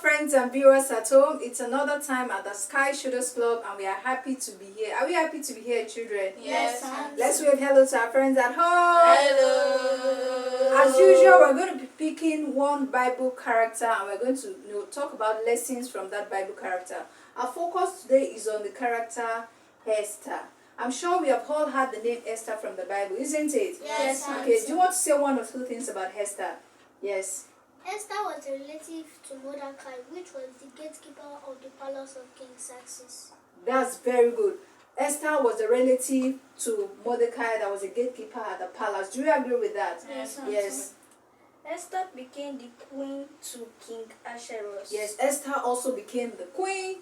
friends and viewers at home. It's another time at the Sky Shooters Club and we are happy to be here. Are we happy to be here, children? Yes. Let's wave hello to our friends at home. Hello. As usual, we're going to be picking one Bible character and we're going to talk about lessons from that Bible character. Our focus today is on the character Esther. I'm sure we have all heard the name Esther from the Bible, isn't it? Yes. Okay, do you want to say one or two things about Esther? Yes. Esther was a relative to Mordecai, which was the gatekeeper of the palace of King Xerxes. That's very good. Esther was a relative to Mordecai that was a gatekeeper at the palace. Do you agree with that? Yes. Esther became the queen to King Ahasuerus. Yes, Esther also became the queen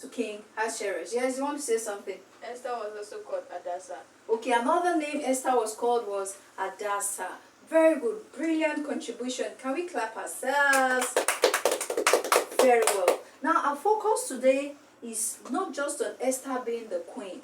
to King Ahasuerus. Yes, you want to say something? Esther was also called Adasa. Okay, another name Esther was called was Adasa. Very good, brilliant contribution. Can we clap ourselves? Very well. Now our focus today is not just on Esther being the queen.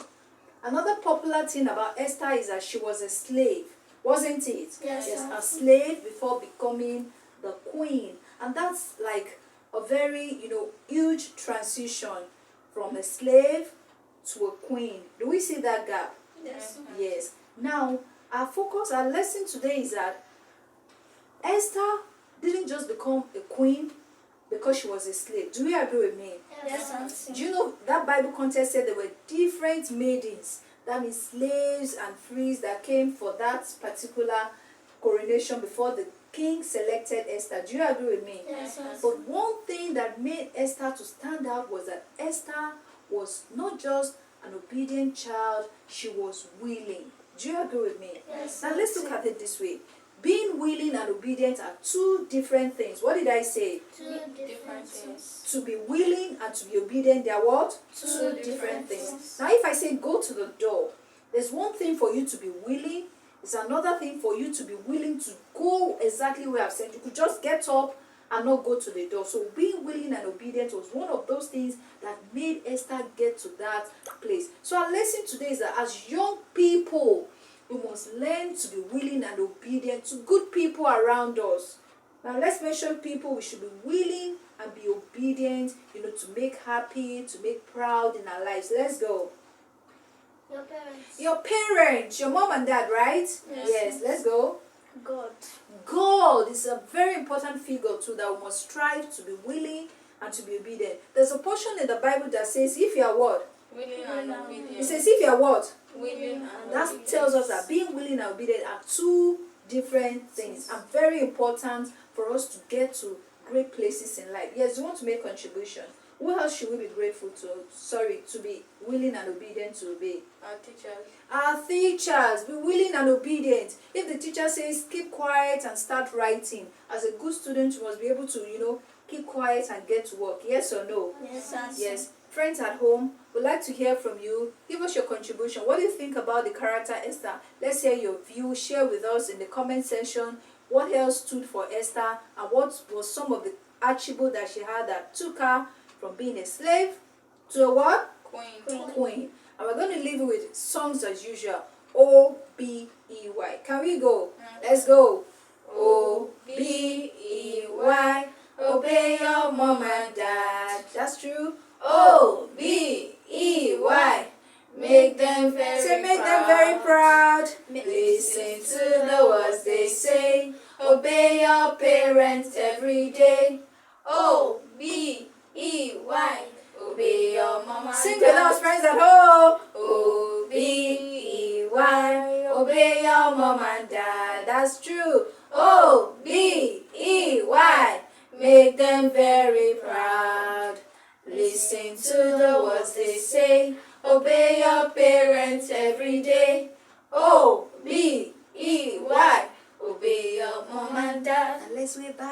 Another popular thing about Esther is that she was a slave, wasn't it? Yes. A slave before becoming the queen. And that's like a very, huge transition from a slave to a queen. Do we see that gap? Yes. Now, our lesson today is that Esther didn't just become a queen because she was a slave. Do you agree with me? Yes. Do you know that Bible context said there were different maidens, that means slaves and frees that came for that particular coronation before the king selected Esther. Do you agree with me? Yes. But one thing that made Esther to stand out was that Esther was not just an obedient child, she was willing. Do you agree with me? Yes. Now let's look at it this way. Being willing and obedient are two different things. What did I say? Two different things. To be willing and to be obedient, they are what? Two different different things. things. Now if I say go to the door, there's one thing for you to be willing. It's another thing for you to be willing to go exactly where I've said. You could just get up and not go to the door. So being willing and obedient was one of those things that made Esther get to that place. So our lesson today is that as young people, we must learn to be willing and obedient to good people around us. Now let's mention people we should be willing and be obedient, to make happy, to make proud in our lives. Let's go. Your parents. Your parents, your mom and dad, right? Yes, let's go. God. God is a very important figure too that we must strive to be willing and to be obedient. There's a portion in the Bible that says if you are what? Willing and obedient. It says if you are what? Willing and That obedient. tells us that being willing and obedient are two different things and very important for us to get to great places in life. Yes, you want to make contribution. Who else should we be grateful to? To be willing and obedient to obey. Our teachers. Our teachers, be willing and obedient. If the teacher says keep quiet and start writing, as a good student you must be able to, keep quiet and get to work. Yes or no? Yes. Friends at home, we'd like to hear from you. Give us your contribution. What do you think about the character Esther? Let's hear your view. Share with us in the comment section what else stood for Esther and what was some of the attributes that she had that took her from being a slave to a what? Queen. And we're going to leave it with songs as usual. O-B-E-Y. Can we go? Let's go. O-B-E-Y. Obey your mom and dad. That's true. O-B-E-Y. Make them very Say make them proud. very proud. Listen to the words they say. Obey your parents every day. O-B-E-Y. Obey your mama. Sing with us, friends at home. O-B-E-Y. Obey your mom and dad. That's true. O-B-E-Y. Make them very proud. Listen to the words they say. Obey your parents every day. O-B-E-Y. Obey your mom and dad. And let's wave back.